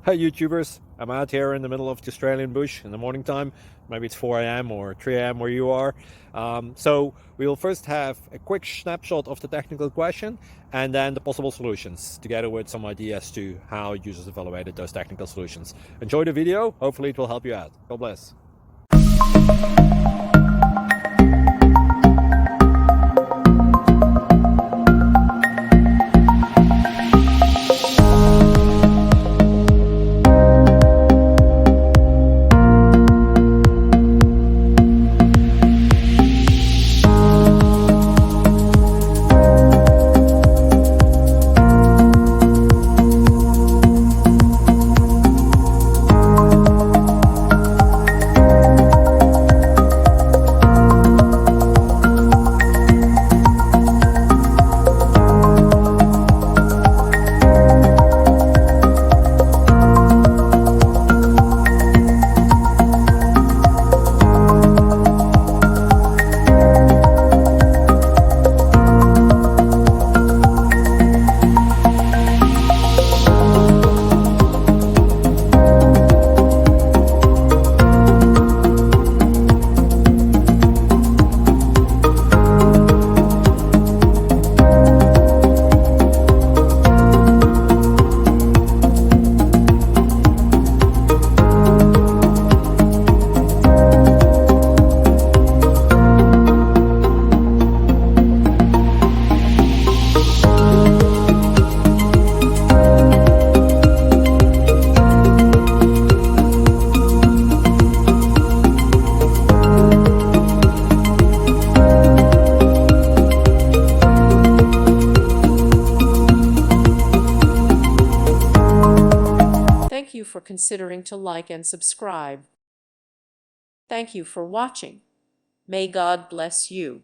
Hey YouTubers, I'm out here in the middle of the Australian bush in the morning time. Maybe it's 4 a.m. or 3 a.m. where you are. So we'll first have a quick snapshot of the technical question and then the possible solutions, together with some ideas to how users evaluated those technical solutions. Enjoy the video, hopefully it will help you out. God bless. Thank you for considering to like and subscribe. Thank you for watching. May God bless you.